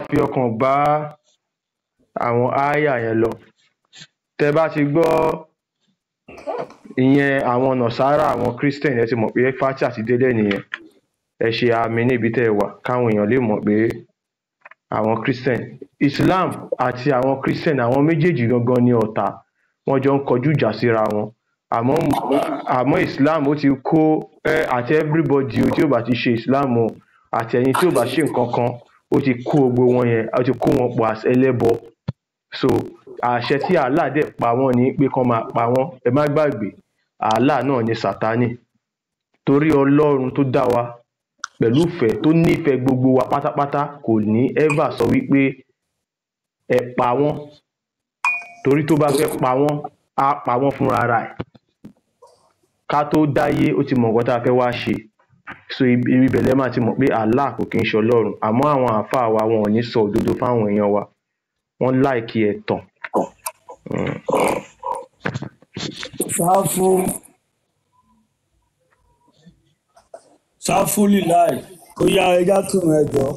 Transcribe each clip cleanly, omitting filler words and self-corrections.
fi ọkàn bá àwọn ááyà yẹn lọ. Tẹ́ bá ti gbọ́ ìyẹn àwọn Nàsárà, àwọn Christian, ẹ ti mọ̀ pé Fátíà ti délẹ̀ nìyẹn. Ẹ ṣe àmì níbi tẹ́ ẹ wà káwọn èèyàn lè mọ̀ pé àwọn Christian. Islam àti àwọn Christian, àwọn méjèèjì gangan ni ọ̀tá. Wọ́n jọ ń kọjú ìjà síra wọn. Àmọ́ Islam ó ti kó àti everybody tí ó bá ti ṣe Islam o àti ẹ̀yin tí ó bá ṣe nǹkan kan, ó ti kó gbogbo wọn yẹn, ó ti kó wọn pọ̀ as ẹlẹ́bọ. So àṣẹ tí Allah dẹ̀ pa wọ́n ni pé kán máa pa wọ́n. Ẹ má gbàgbé, Allah náà ni Sátánì. Torí Ọlọ́run tó dá wa pẹ̀lú ìfẹ́, tó nífẹ̀ẹ́ gbogbo wa pátápátá, kò ní ever sọ wípé ẹ pa wọ́n. Torí tó bá fẹ́ pa wọ́n, á pa wọ́n fúnra ara ẹ̀. Ká tó dáyé, ó ti mọ̀ nǹkan tá a fẹ́ wá ṣe. So ibi bẹ̀lẹ̀ máa ti mọ̀ pé Allah kò kí ń ṣe Ọlọ́run. Àmọ́ àwọn àáfàá wa wọn ò ní sọ òdodo fáwọn èèyàn wa. Wọ́n láìkí ẹ̀tàn. Sáfù líláì, ó yá ẹja tún ẹjọ́.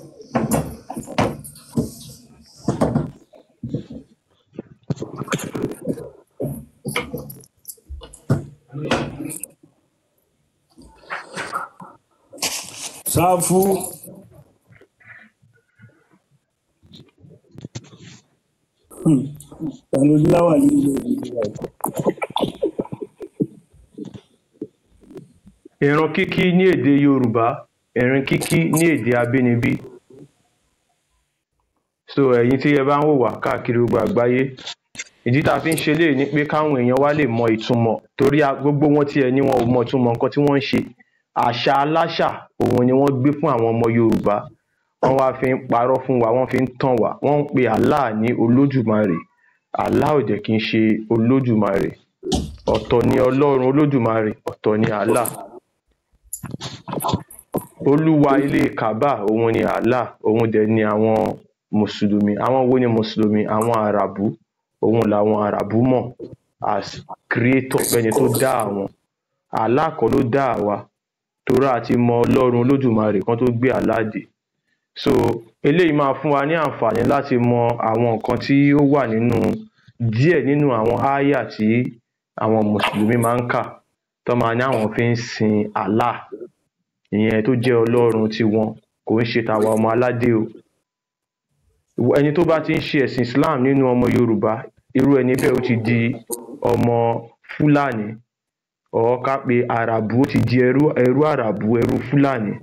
Sáfù. Pẹ̀lú láwà ní ilé ìlú. Ìran kíkí ní èdè Yorùbá, ìran kíkí ní èdè abínibí. So ẹ̀yin tí ẹ bá ń wò wá káàkiri gbogbo àgbáyé, ìdí tá a fi ń ṣe léyìí ni pé káwọn èèyàn wá lè mọ ìtumọ̀, torí gbogbo wọn tí ẹ ní wọn ò mọ ìtumọ̀ nǹkan tí wọ́n ń ṣe. Àṣà aláṣà òun ni wọ́n gbé fún àwọn ọmọ Yorùbá. Wọ́n wá fi ń parọ́ fún wa, wọ́n fi ń tàn wá. Wọ́n ń pe Allah ní Olódùmarè. Allah ò dẹ̀ kí ń ṣe Olódùmarè. Ọ̀tọ̀ ni Ọlọ́run Olódùmarè, ọ̀tọ̀ ni Allah. Olúwa ilé Kaaba òun ni Allah, òun dẹ̀ ni àwọn Mùsùlùmí. Àwọn wo ni Mùsùlùmí? Àwọn Àràbù. Òun làwọn Àràbù mọ̀ as creator, bẹ́ni tó dá àwọn. Allah kọ́ ló dá àwa. Torí àti mọ Ọlọ́run Olódùmarè kan tó gbé Allah dé. So eléyìí máa fún wa ní àǹfààní láti mọ àwọn nǹkan tí ó wà díẹ̀ nínú àwọn ááyà tí àwọn Mùsùlùmí máa ń kà. Tó máa ní àwọn fi ń sin Allah. Ìyẹn tó jẹ́ Ọlọ́run tiwọn, kò ń ṣe tàwa ọmọ aládé o. Ẹni tó bá ti ń ṣe ẹ̀sìn Islam nínú ọmọ Yorùbá, irú ẹni bẹ́ẹ̀ ó ti di ọmọ Fúlàní. Or ká pé Àràbù, ó ti di ẹrú Àràbù, ẹrú Fúlàní.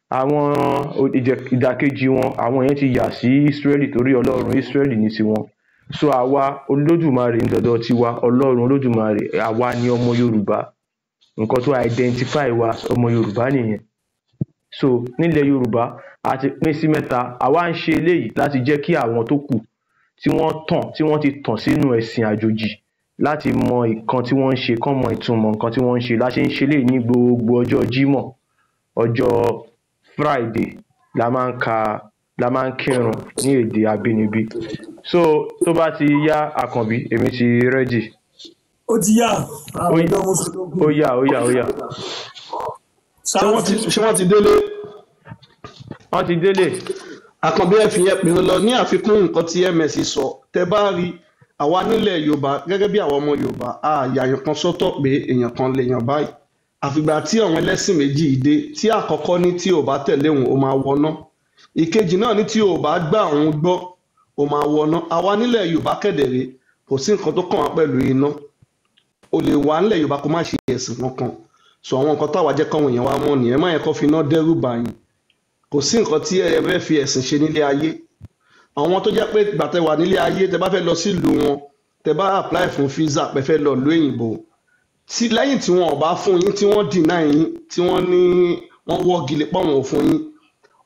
Àwọn ìdàkejì wọn, àwọn yẹn ti yà sí Ísírẹ́lì torí Ọlọ́run Ísírẹ́lì ní tiwọn. So àwa Olódùmarè ń dọ̀dọ̀ tiwa, Ọlọ́run Olódùmarè, àwa ni ọmọ Yorùbá. Nǹkan tó identify wa ọmọ Yorùbá nìyẹn. So nílẹ̀ Yorùbá a ti pín sí mẹ́ta. Àwa ń ṣe eléyìí láti jẹ́ kí àwọn tó kù tí wọ́n ti tàn sínú ẹ̀sìn àjòjì láti mọ nǹkan tí wọ́n ń ṣe, kán mọ ìtumọ̀ nǹkan tí wọ́n ń ṣe. La ṣe ń ṣe eléyìí ní gbogbo ọjọ́ Jímọ̀, ọjọ́ Friday la máa ń kírun ní èdè abínibí. So tó bá ti yá Àkànbí, èmi ti ready. Ó ti yá. Ó yá. Ṣé wọ́n ti délé? Wọ́n ti délé. Àkànbí ẹ fi yẹn pè lọ ní àfikún nǹkan tí MS sọ. Tẹ́ bá rí àwa nílẹ̀ Yorùbá gẹ́gẹ́ bí àwọn ọmọ Yorùbá, àyàyàn kan sọ́tọ̀ pé èèyàn kan lèèyàn báyìí. Àfìgbà tí àwọn ẹlẹ́sìn méjì dé, tí àkọ́kọ́ ní tí ò bá tẹ̀lé òun ó máa wọná. Ìkejì náà ní tí ò bá gbà òun gbọ́ ó máa wọná. Àwa nílẹ̀ Yorùbá kẹ̀dẹ̀rẹ́ kò sí nǹkan tó kàn wá pẹ̀lú iná. O lè wà nílẹ̀ Yorùbá kó má ṣe ẹ̀sìn kankan. So àwọn nǹkan táwa jẹ́ káwọn èèyàn wa mọ̀ nìyẹn. Má yẹn kó fi iná dẹ́rù bà yín. Kò sí nǹkan tí ẹ fẹ́ fi ẹ̀sìn ṣe nílé ayé. Àwọn tó jẹ́ pé ìgbà tẹ́ wà nílé ayé, tẹ́ bá fẹ́ lọ sílùú wọn, tẹ́ bá apply fún visa pé fẹ́ lọ ìlú òyìnbó. Tí lẹ́yìn tí wọn ò bá fún yín, tí wọ́n deny yín, tí wọ́n ní wọ́n wọ́gi lé pọ̀ wọn ò fún yín.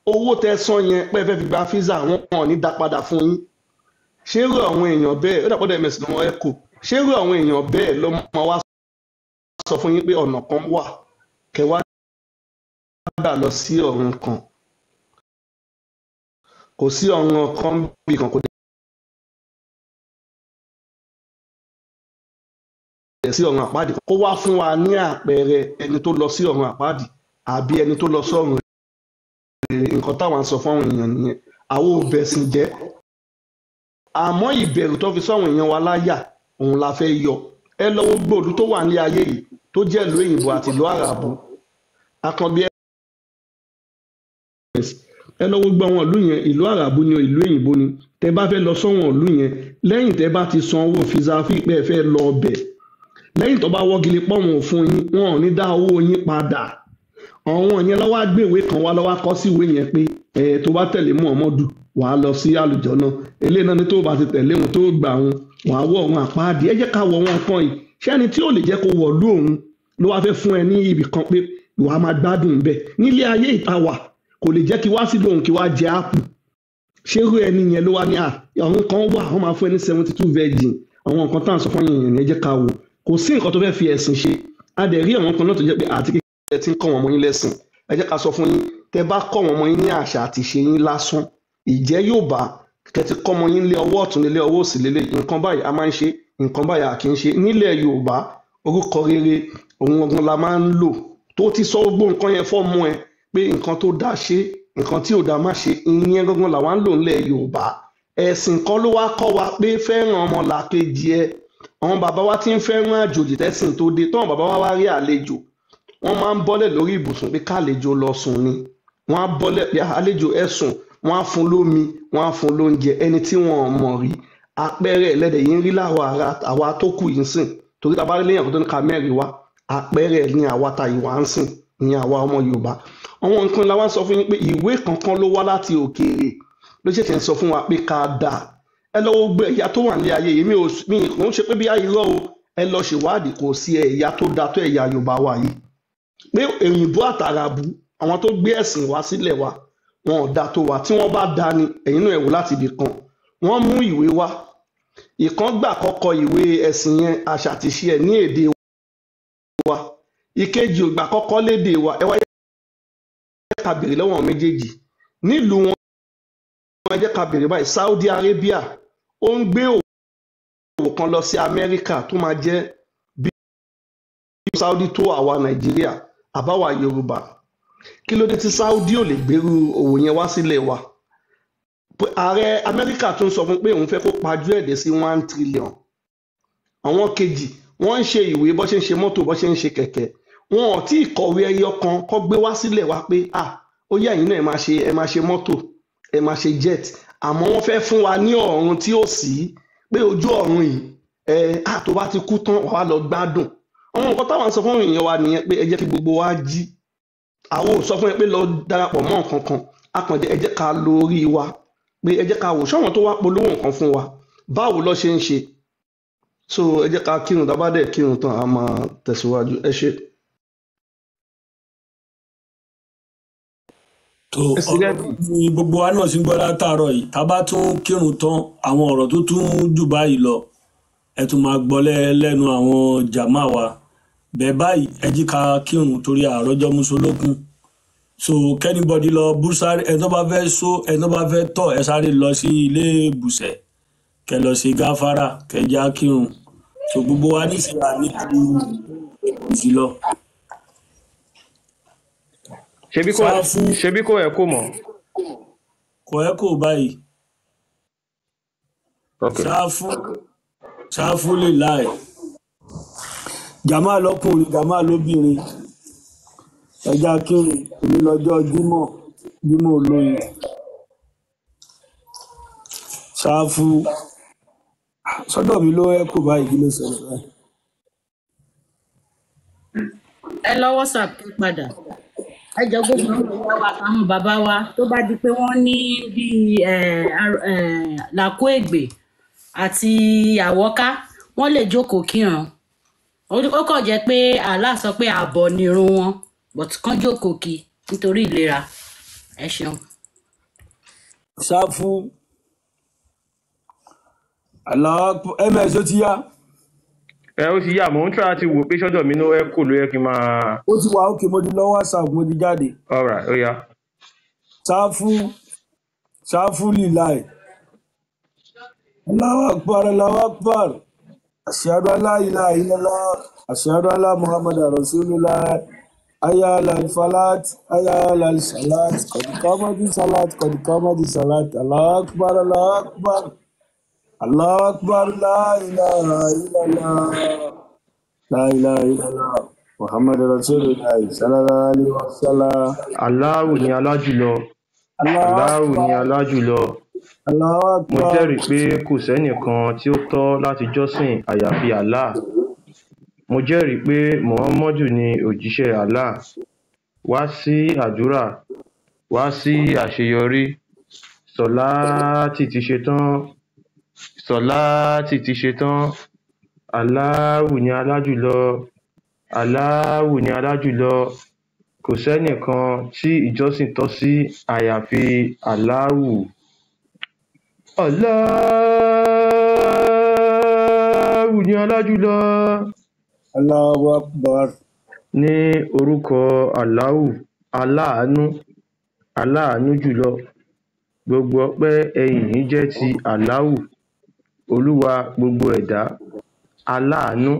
Owó tẹ́ san yẹn pé fẹ́ fi gba visa wọn ò ní dá padà fún yín. Ṣé irú àwọn èèyàn bẹ́ẹ̀, ó dàpọ̀ dẹ̀ mẹ́sìn lọ́wọ́ ẹ̀kọ́. Ṣé irú àwọn èèyàn bẹ́ẹ̀ ló máa wá sọ fún yín pé ọ̀nà kan wà kẹ́ wá gbà lọ sí ọ̀run kan? Kò sí ọ̀run kan bí kan kò dẹ̀ sí ọ̀run àpáàdì. Kó wá fún wa ní àpẹẹrẹ ẹni tó lọ sí ọ̀run àpáàdì àbí ẹni tó lọ sọ́run rere. Nǹkan táwọn sọ fún àwọn èèyàn nìyẹn. àwọn ò bẹ̀sìn jẹ́ àmọ́ ìbẹ̀rù tó fi sọ́wọ́n èèyàn wa láyà òun la fẹ́ yọ ẹ lọ́wọ́ gbòòlù tó wà ní ayé yìí tó jẹ́ ìlú òyìnbó àti ìlú àràbù Àkànbí ẹ lọ́wọ́ gbọ́ àwọn ìlú yẹn ìlú àràbù ni ìlú òyìnbó ni tẹ bá fẹ́ lọ sọ́wọ́n ìlú yẹn lẹ́yìn tẹ bá ti san owó fisa fún ìpẹ́ fẹ́ lọ ọbẹ̀ lẹ́yìn tó bá wọ́gilé pọ̀ wọn fún yín wọn ò ní dá owó yín padà àwọn yẹn lọ́wọ́ gbèwé kan wá lọ́wọ́ kọ́ sí ìwé yẹn pé tó bá tẹ̀lé Muhammadu wàá lọ sí àlùjọ́nà eléyìí náà ni tó bá ti tẹ̀lé wọn tó gbà wọn wàá wọ̀ wọn àpáàdé ẹ jẹ́ ká wọ̀ wọn kan yìí ṣé ẹni tí ò lè jẹ́ kó wọ̀lú òun ló wá fẹ́ fún ẹ ní ibì kan pé wàá máa gbádùn bẹ́ẹ̀ nílé ayé ìta wà kò lè jẹ́ kí wá sí lóhun kí wá jẹ áàpù ṣé irú ẹni yẹn ló wá ní àwọn kan wà wọ́n máa fún ẹ ní 72 virgin àwọn nǹkan tá à ń sọ fún yẹn ẹ jẹ́ ká wò kò sí nǹkan tó fẹ́ fi ẹ̀sìn ṣe a dẹ̀ rí àwọn kan náà tó jẹ́ pé àti kékeré tí ń kọ́ wọn ọmọ yín lẹ́sìn ẹ jẹ́ ká sọ fún yín tẹ bá kọ́ wọn ọmọ yín ní àṣà àti ṣe yín lásán ìjẹ́ yóò bá kẹtì kọ́ ọmọ yín lé ọwọ́ ọ̀tún lé ọwọ́ òsì lélẹ̀ nǹkan báyìí a máa ń ṣe nǹkan báyìí a kì í ṣe nílẹ̀ Yorùbá orúkọ rere òun ọgbọ́n la máa ń lò tó ti sọ gbogbo nǹkan yẹn fọ́ọ̀mù ẹ pé nǹkan tó dáa ṣe nǹkan tí ò dáa má ṣe ìyẹn gangan làwa ń lò nílẹ̀ Yorùbá ẹ̀sìn kan ló wá kọ́ wa pé fẹ́ràn ọmọlàkejì ẹ àwọn bàbá wa ti ń fẹ́ràn àjòjì tẹ́sìn tó dé tọ́wọ́n bàbá wa wá rí àlejò wọ́n máa ń bọ́lẹ̀ lórí ibùsùn pé kálejò lọ sùn ni wọ́n á bọ́lẹ̀ pé àlejò ẹ̀ sùn wọ́n á fún lómi wọ́n á fún lóúnjẹ ẹni tí wọ́n mọ̀ rí àpẹẹrẹ ẹlẹ́dẹ̀ yìí ń rí láwa àwa tó kù yìí ń sìn torí tàbá rí léèyàn tó ní ká mẹ́rin wá àpẹẹrẹ ní àwa ta ìwà ń sìn ní àwa ọmọ Yorùbá àwọn nǹkan la wá sọ fún yín pé ìwé kankan ló wá láti òkèèrè ló ṣẹ̀ṣẹ̀ ń sọ fún wa pé ká dà ẹ lọ́wọ́ gbé ẹ̀yà tó wà ní ayé yìí mi ò ń ṣe pé bí irọ́ o ẹ lọ ṣèwádìí kò sí ẹ̀yà tó da tó ẹ̀yà Yorùbá wa yìí pé òyìnbó àtàràbù àwọn tó gbé ẹ̀sìn wá sílẹ̀ wa wọn ò da tó wa tí wọ́n bá da ni ẹ̀yin náà ẹ wò láti ibì kan wọ́n mú ìwé wá ìkan gbà kọ́kọ́ ìwé ẹ̀sìn yẹn àṣà àti ìṣe ẹ̀ ní èdè wa ìkejì ò gbà kọ́kọ́ lédè wa ẹ wáyé ká béèrè lọ́wọ́ méjèèjì nílùú wọn ẹ jẹ́ ká béèrè báyìí Saudi Arabia ó ń gbé òwò kan lọ sí Amẹ́ríkà tó máa jẹ́ bí Saudi tó àwa Nàìjíríà àbáwá Yorùbá kí ló dé tí Saudi ò lè gbèrú òwò yẹn wá sílẹ̀ wa ààrẹ Amẹ́ríkà tó ń sọ fún pé òun fẹ́ kó pajú ẹ̀dẹ̀ sí 1 trillion àwọn kejì wọ́n ń ṣe ìwé bó ṣe ń ṣe mọ́tò bó ṣe ń ṣe kẹ̀kẹ́ wọn ò tí ì kọ̀wé ẹyọ kan kó gbé wá sílẹ̀ wa pé ó yá ẹ̀yin náà ẹ máa ṣe mọ́tò ẹ máa ṣe jet àmọ́ wọ́n fẹ́ fún wa ní ọ̀run tí ó sì pé ojú ọ̀run yìí tó bá ti kú tán wàá lọ gbádùn àwọn nǹkan táwọn sọ fún èèyàn wa nìyẹn pé ẹ jẹ́ kí gbogbo wa jí àwọn ò sọ fún ẹ pé lọ darapọ̀ mọ́ nǹkan kan akànjẹ́ ẹ jẹ́ ká lo orí wa pé ẹ jẹ́ ká wò ṣọ́wọ́n tó wá polówó nǹkan fún wa báwo ló ṣe ń ṣe so ẹ jẹ́ ká kírun dábàdẹ̀ kírun tán a máa tẹ̀síwájú ẹ ṣe. tó ní gbogbo wa náà sì ń gbọ́ látàárọ̀ yìí tá a bá tún kírun tán àwọn ọ̀rọ̀ tó tún jù báyìí lọ ẹ tún máa gbọ́ lẹ́nu àwọn jàmá wa bẹ́ẹ̀ báyìí ẹ jí ká kírun torí àròjọ mùsùlùkùn so kẹ́nìbọ̀dì lọ búsárì ẹ tó bá fẹ́ so ẹ tó bá fẹ́ tọ̀ ẹ sáré lọ sí ilé ìbùsẹ̀ kẹ lọ sí gáfárà kẹ já kírun so gbogbo wa ní ìsìlá ní ìsìlọ. ṣebí kò ẹ kò mọ̀. kò ẹ kò báyìí. ṣáfù lè láì jàmá lọkùnrin jàmá lóbìnrin ẹja kírun èmi lọ́jọ́ jímọ̀ olóyin ṣáfù sọ́dọ̀ mi ló ẹ kò báyìí kí ló ṣẹlẹ̀ báyìí. ẹ lọ WhatsApp padà ẹ jọ gbogbo ìyá wa àtàwọn bàbá wa tó bá di pé wọ́n ní bíi làkó ègbè àti àwọ́ká wọ́n lè jókòó kírun ó kàn jẹ́ pé Allah sọ pé ààbọ̀ nírun wọn but kán jókòó kí nítorí ìlera ẹ ṣeun. ṣáfù ms ó ti yá. Ó ti yá mò ń try àti wò pé sọ́dọ̀ mi ló ẹ kò ló yẹ kí n máa. ó ti wà ókè mo ti lọ WhatsApp mo ti jáde. alright ó yá. ṣáfù líláì. Allahu akbar ashhadu an la ilaha illallah ashhadu anna muhammadar rasulullah حي على الفلاح حي على الصلاة قد قامت الصلاة قد قامت الصلاة الله أكبر الله أكبر الله أكبر لا إله إلا الله لا إله إلا الله محمد رسول الله صلى الله عليه وسلم Allahu ni alájùlọ. الله Allahu ni أكبر alájùlọ. الله Mo أكبر jẹ́rìí pé kò sẹ́nìkan tí ó tọ́ láti jọ́sìn àyàfi Allah. Mo jẹ́rìí pé Muhammadu ni òjíṣẹ́ Allah. Wá sí àdúrà, wá sí àṣeyọrí. Sọ̀láàtì ti ṣe tán. Sọ̀láàtì ti ṣe tán. Allahu ni alájùlọ. Allahu ni alájùlọ. Kò sẹ́nìkan tí ìjọsìn tọ́ sí àyàfi Allahu. Allahu ni alájùlọ. الله أكبر Ní orúkọ Allahu, aláàánú, aláàánú jùlọ. Gbogbo ọpẹ́ ẹ̀yìn jẹ́ ti Allahu, Olúwa gbogbo ẹ̀dá. Aláàánú,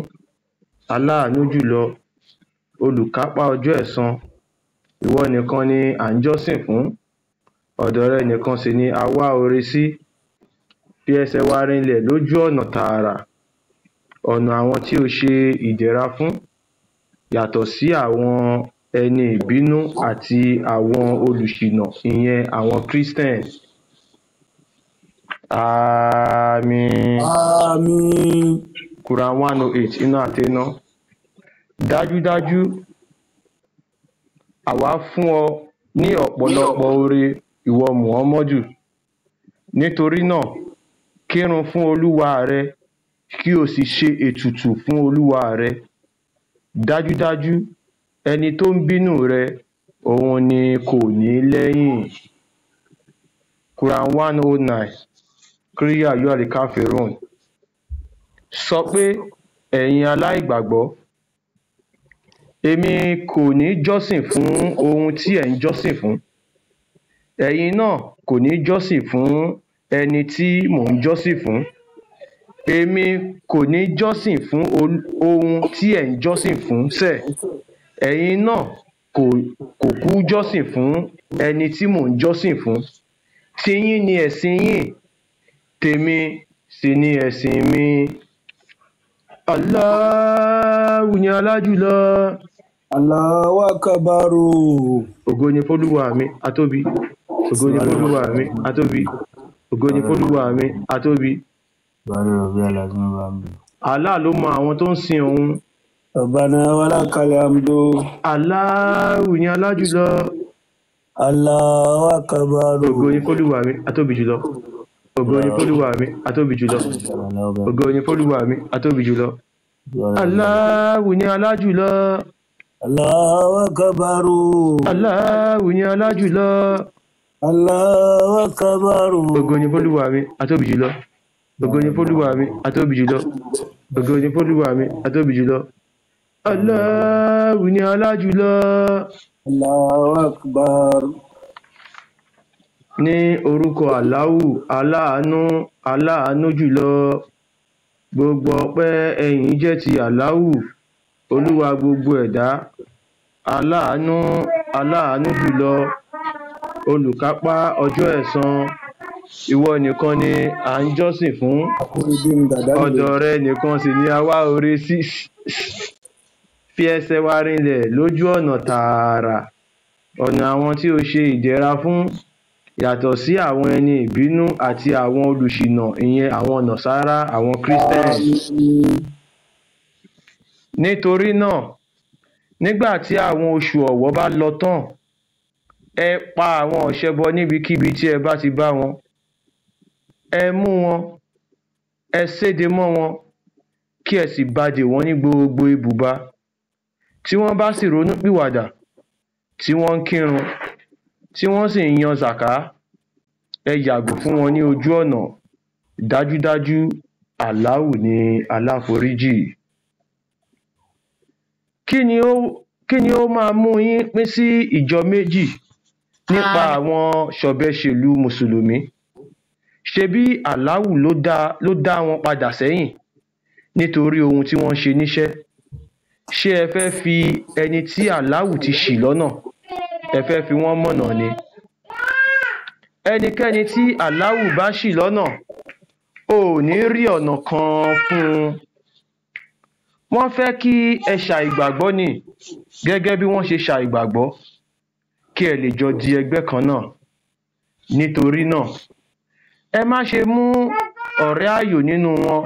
aláàánú jùlọ. Olùkápá ọjọ́ ẹ̀san. Ìwọ nìkan ni à ń jọ́sìn fún. Ọ̀dọ̀ rẹ nìkan sì ni a wá oore sí. Fi ẹsẹ̀ wa rinlẹ̀ lójú ọ̀nà tààrà. Ọ̀nà àwọn tí o ṣe ìdẹ̀ra fún, yàtọ̀ sí àwọn ẹni ìbínú àti àwọn olùṣìnà, ìyẹn àwọn Christian. Àmín. آمين Quran 108 iná àtẹná. Dájúdájú, àwa fún ọ ní ọ̀pọ̀lọpọ̀ oore, ìwọ Muhammadu. Nítorí náà, kírun fún Olúwa rẹ, kí o sì ṣe ètùtù fún Olúwa rẹ. Dájúdájú, ẹni tó ń bínú rẹ, òun ni kò ní lẹ́yìn. Quran 109 Qul ayyuhal kafirun. Sọ pé, ẹ̀yin aláìgbàgbọ́, èmi kò ní jọ́sìn fún ohun tí ẹ̀ ń jọ́sìn fún. Ẹ̀yin náà kò ní jọ́sìn fún ẹni tí mò ń jọ́sìn fún. Èmi kò ní jọ́sìn fún ohun tí ẹ̀ ń jọ́sìn fún sẹ̀. Ẹ̀yin náà kò kú jọ́sìn fún ẹni tí mò ń jọ́sìn fún. Tiyín ni ẹ̀sìn yín, tèmi sì ni ẹ̀sìn mi. Allahu ni alájùlọ. الله أكبر Ògo ni f'Olúwa mi, atóbi. Ògo ni f'Olúwa mi, atóbi. Ògo ni f'Olúwa mi, atóbi. Allah ló mọ àwọn tó ń sin òun. ربنا ولك الحمد Allahu ni alájùlọ. الله أكبر Ògo ni f'Olúwa mi, atóbi jùlọ. Ògo ni f'Olúwa mi, atóbi jùlọ. Ògo ni f'Olúwa mi, atóbi jùlọ. Allahu ni alájùlọ. الله أكبر Allahu ni alájùlọ. الله أكبر Ògo ni f'Olúwa mi, atóbi jùlọ. Ògo ni f'Olúwa mi, atóbi jùlọ. Ògo ni f'Olúwa mi, atóbi jùlọ. Allahu ni alájùlọ. الله أكبر Ní orúkọ Allahu, aláàánú, aláàánú jùlọ. Gbogbo ọpẹ́ ẹ̀yìn jẹ́ ti Allahu, Olúwa gbogbo ẹ̀dá. Aláàánú, aláàánú jùlọ. Olùkápá ọjọ́ ẹ̀san. Ìwọ nìkan ni à ń jọ́sìn fún. Ọ̀dọ̀ rẹ nìkan sì ni a wá oore sí. Fi ẹsẹ̀ wa rinlẹ̀ lójú ọ̀nà tààrà. Ọ̀nà àwọn tí o ṣe ìdẹ̀ra fún, yàtọ̀ sí àwọn ẹni ìbínú àti àwọn olùṣìnà, ìyẹn àwọn Nàsárà, àwọn Christian. Nítorí náà, nígbà tí àwọn oṣù ọ̀wọ̀ bá lọ tán, ẹ pa àwọn ọ̀ṣẹbọ níbikíbi tí ẹ bá ti bá wọn. Ẹ mú wọn, ẹ séde mọ́ wọn, kí ẹ sì badè wọ́n ní gbogbo ibùba. Tí wọ́n bá sì ronúpìwàdà, tí wọ́n ń kírun, tí wọ́n sì ń yan zàká, ẹ yàgò fún wọn ní ojú ọ̀nà. Dájúdájú, Allahu ni aláforíjì. Kí ni ó máa mú yín pín sí ìjọ méjì nípa àwọn ṣọ̀bẹṣèlú Mùsùlùmí? Ṣebí Allahu ló dá wọn padà sẹ́yìn nítorí ohun tí wọ́n ṣe níṣẹ́. ṣé ẹ fẹ́ fi ẹni tí Allahu ti ṣì lọ́nà ẹ fẹ́ fi wọ́n mọ̀nà ni? Ẹnikẹ́ni tí Allahu bá ṣì lọ́nà ò ní rí ọ̀nà kan fún un. Wọ́n fẹ́ kí ẹ ṣàìgbàgbọ́ ni gẹ́gẹ́ bí wọ́n ṣe ṣàìgbàgbọ́ kí ẹ lè jọ di ẹgbẹ́ kan náà. Nítorí náà ẹ má ṣe mú ọ̀rẹ́ ààyò nínú wọn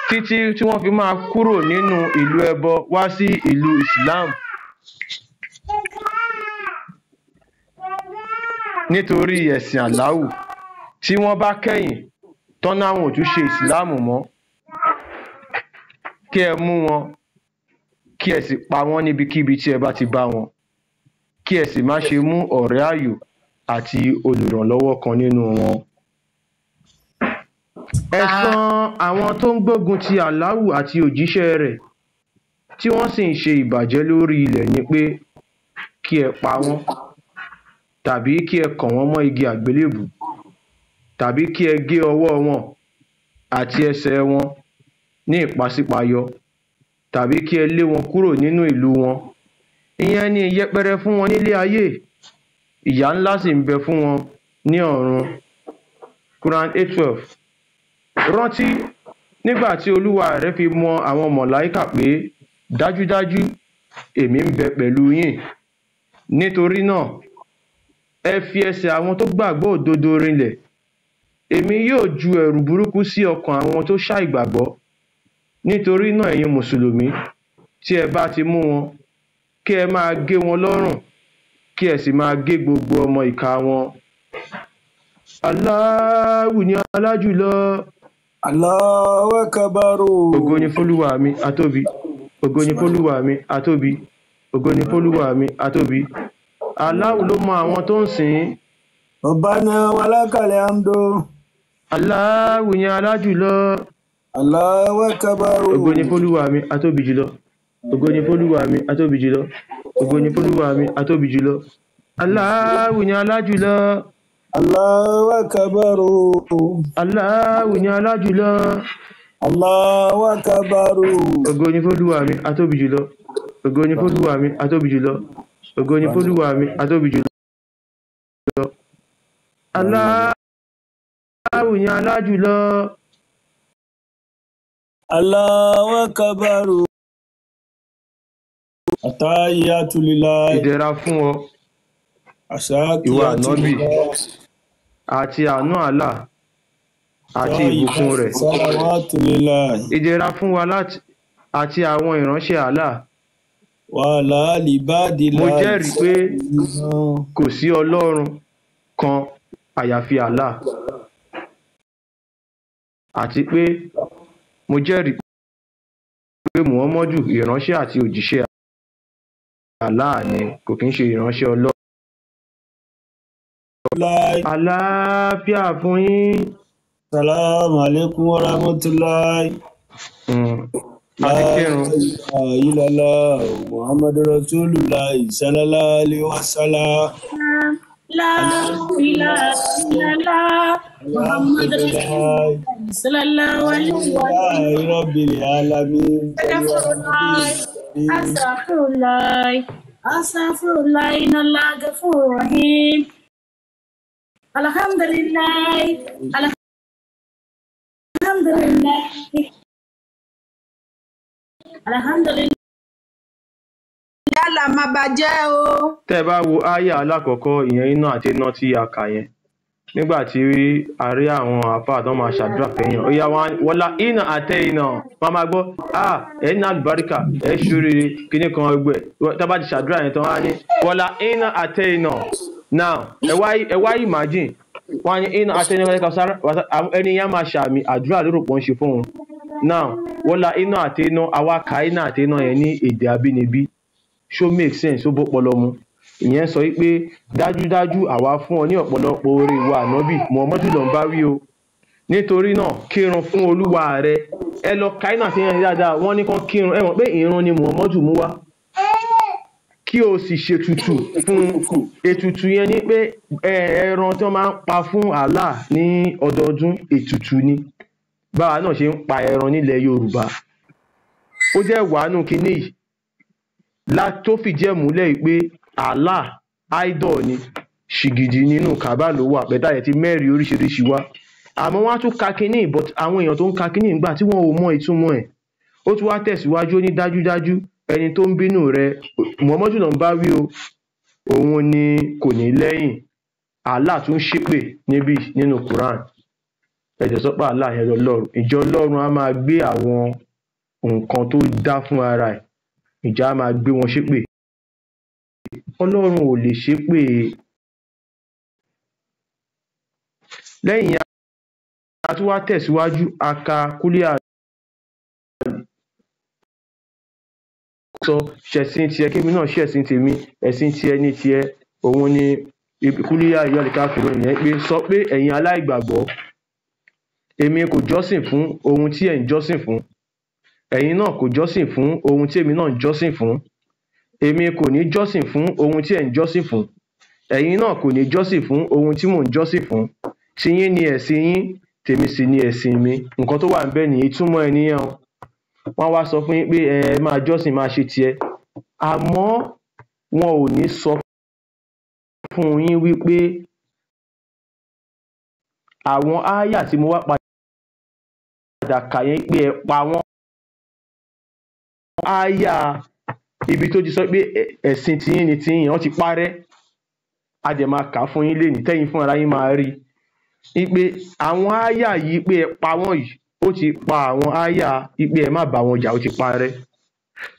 títí tí wọ́n fi máa kúrò nínú ìlú ẹbọ wá sí ìlú Islam. Nítorí ẹ̀sìn Allahu tí wọ́n bá kẹ̀yìn tán náwọn ò tún ṣe Islam mọ́, kí ẹ mú wọn kí ẹ sì pa wọ́n níbikíbi tí ẹ bá ti bá wọn, kí ẹ sì má ṣe mú ọ̀rẹ́ ààyò àti olùrànlọ́wọ́ kan nínú wọn. Ẹ̀san àwọn tó ń gbógun ti Allahu àti òjíṣẹ́ rẹ̀ tí wọ́n sì ń ṣe ìbàjẹ́ lórí ilẹ̀ ni pé kí ẹ pa wọ́n, tàbí kí ẹ kàn wọ́n mọ́ igi àgbélébùú, tàbí kí ẹ gé ọwọ́ wọn àti ẹsẹ̀ wọn ní ìpàsípayọ, tàbí kí ẹ lé wọn kúrò nínú ìlú wọn. Ìyẹn ni ìyẹpẹrẹ fún wọn nílé ayé, ìyà ńlá sì ń bẹ fún wọn ní ọ̀run. Quran 8:12. Rántí nígbà tí Olúwa rẹ fi mọ àwọn mọ̀láíkà pé dájúdájú èmi ń bẹ pẹ̀lú yín. Nítorí náà ẹ fi ẹsẹ̀ àwọn tó gbàgbọ́ òdodo rinlẹ̀. Èmi yóò ju ẹ̀rù burúkú sí ọkàn àwọn tó ṣàìgbàgbọ́. Nítorí náà ẹ̀yin mùsùlùmí tí ẹ bá ti mú wọn, kí ẹ máa gé wọn lọ́rùn, kí ẹ sì máa gé gbogbo ọmọ ìka wọn. Allahu ni alájùlọ. Allahu Akbar. Ògo ni f'Olúwa mi atóbi. Ògo ni f'Olúwa mi atóbi. Ògo ni f'Olúwa mi atóbi. Allahu ló mọ àwọn tó ń sìn. Rabbana walakal hamdu. Allahu ni alájùlọ. Allahu Akbar. Ògo ni f'Olúwa mi atóbi jùlọ. Ògo ni f'Olúwa mi atóbi jùlọ. Ògo ni f'Olúwa mi atóbi jùlọ. Allahu ni alájùlọ. Allahu Akbar. Allahu ni alájùlọ. Allahu Akbar. Ògo ni f'Olúwa mi atóbi jùlọ. Ògo ni f'Olúwa mi atóbi jùlọ. Ògo ni f'Olúwa mi atóbi jùlọ. Allahu ni alájùlọ. Allahu Akbar. Atahiyatu lillahi. Ìdẹ̀ra fún ọ, ìwà ànábì, àti àánú Allah àti ìbùkún rẹ̀. Salawatu lillahi. Ìdẹ̀ra fún wa àti àwọn ìránṣẹ́ Allah. Wa ala libadillahi. Mo jẹ́rìí pé kò sí Ọlọ́run kan àyàfi Allah. Àti pé mo jẹ́rìí pé Muhammadu ìránṣẹ́ àti òjíṣẹ́ Allah ni, kò kí ń ṣe ìránṣẹ́ Ọlọ́run. Àlàáfíà fún yín. Salamu alaikum wa rahmatullahi. Adékẹ́rùn. Ilala Muhammadu Rasulullah sallallahu alaihi wasallam. La ilaha illallah Muhammadu Rasulullah sallallahu alaihi wasallam. Rabbil alamin. Astaghfirullah. Astaghfirullah. Innallaha ghafurur rahim. Alhamdulillah. Alhamdulillah. Alhamdulillah. Yálà má bàjẹ́ o. Tẹ́ bá wo áyà alákọ̀ọ́kọ́ ìyẹn iná àti iná tí a kà yẹn, nígbà tí a rí àwọn àfáà tó máa ṣàdúrà fẹ́yàn, ó yá wọ́lá iná àtẹ́ iná wọ́n máa gbọ́ ẹ̀ ní àlùbáríkà ẹ̀ ṣoríire kíní kan ẹgbẹ́ tó bá ti ṣàdúrà yẹn tán wá ní wọ́lá iná àtẹ́ iná. Now ẹ wá imagine wọ́n ní iná àtẹ́ iná ẹni yẹn máa ṣàmì àdúrà lórúkọ pọ̀ ń ṣe fún wọn. Now wọ́lá iná àtẹ́ iná àwa ka iná àtẹ́ iná yẹn ní èdè abínibí. Ṣó make sense, ó bọ́pọlọ mu. Ìyẹn sọ wípé dájúdájú àwa fún ọ ní ọ̀pọ̀lọpọ̀ oore ìwà ànábì Muhammadu ló ń bá wí o. Nítorí náà kírun fún Olúwa rẹ. Ẹ lọ ka iná àti yẹn dáadáa, wọ́n ní kán kírun, ẹ mọ̀ pé ìrun ni Muhammadu mú wá. Kí o sì ṣètùtù fún ètùtù yẹn ní pé ẹran tí wọ́n máa ń pa fún Allah ní ọdọọdún ètùtù ni. Báwa náà ṣe ń pa ẹran nílẹ̀ Yorùbá. Ó jẹ́ wàánù kinní yìí. tó fìdí ẹ̀ múlẹ̀ pé Allah idol ni ṣìgìdì nínú Kaaba ló wà bẹ́tà yẹn ti mẹ́rin oríṣiríṣi wá àmọ́ wọ́n á tún ka kínní but àwọn èèyàn tó ń ka kínní nígbà tí wọ́n ò mọ ìtumọ̀ ẹ̀ ó tún wá tẹ̀síwájú ó ní dájúdájú ẹni tó ń bínú rẹ Muhammadu ló ń bá wí o òun ni kò ní lẹ́yìn Allah tún ṣépè níbí nínú Quran ẹ̀jẹ̀ sọ pé Allah yẹn lọ́lọ́run ìjọ Ọlọ́run á máa gbé àwọn nǹkan tó dá fún ara ẹ̀ ìjà á máa gbé wọn ṣépè Ọlọ́run ò lè ṣépè lẹ́yìn yẹn a tún wá tẹ̀síwájú aka kúlíà sọ ṣẹ̀sìn tiẹ̀ kémi náà ṣẹ̀sìn tèmi ẹ̀sìn tiẹ̀ ní tiẹ̀ òun ni kúlíà ìyọ́lẹ̀ká fìrò yẹn pé sọ pé ẹ̀yin aláìgbàgbọ́ èmi kò jọ́sìn fún ohun tí ẹ̀ ń jọ́sìn fún ẹ̀yin náà kò jọ́sìn fún ohun tí èmi náà ń jọ́sìn fún èmi kò ní jọ́sìn fún ohun tí ẹ̀ ń jọ́sìn fún ẹ̀yin náà kò ní jọ́sìn fún ohun tí mò ń jọ́sìn fún tiyín ni ẹ̀sìn yín tèmi sì ni ẹ̀sìn mi nǹkan tó wà níbẹ̀ nìyí ìtumọ̀ ẹ̀ nìyẹn o wọ́n wá sọ fún yín pé ẹ máa jọ́sìn máa ṣe tiẹ̀ àmọ́ wọn ò ní sọ fún yín wípé àwọn ááyà tí mo wá padà kà yẹn pé ẹ pa wọ́n ááyà ibi tó ti sọ pé ẹ̀sìn tiyín ni tiyín wọ́n ti parẹ́ a dẹ̀ máa kà á fún yín lénìí tẹ́yìn fún ara yín máa rí i pé àwọn ááyà yìí pé ẹ pa wọ́n yìí ó ti pa àwọn ááyà pé ẹ má bá wọn jà ó ti parẹ́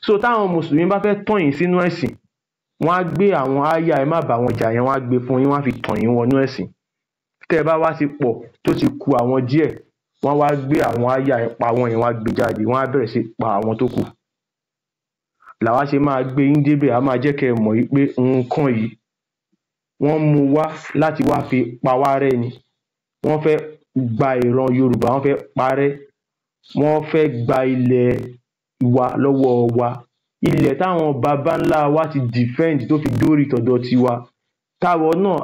so táwọn mùsùlùmí bá fẹ́ tàn yín sínú ẹ̀sìn wọ́n á gbé àwọn ááyà ẹ má bá wọn jà yẹn wọ́n á gbé fún yín wọ́n á fi tàn yín wọnú ẹ̀sìn tẹ́ ẹ bá wá ti pọ̀ tó ti ku àwọn díẹ̀ wọ́n wá gbé àwọn ááyà ẹ pa wọ́n yẹn wọ́n á gbé jáde wọ́n á bẹ̀rẹ̀ sí pa àwọn tó kù làwa ṣe máa gbé yín débẹ̀ á máa jẹ́ kẹ́ ẹ mọ̀ yìí pé nǹkan yìí wọ́n mú wá láti wá fi pa wá rẹ́ ni wọ́n fẹ́ gba ìran Yorùbá wọ́n fẹ́ parẹ́ wọ́n fẹ́ gba ilẹ̀ wa lọ́wọ́ wa ilẹ̀ táwọn baba ńlá wa ti defend tó fi dórí tọ̀dọ̀ tiwa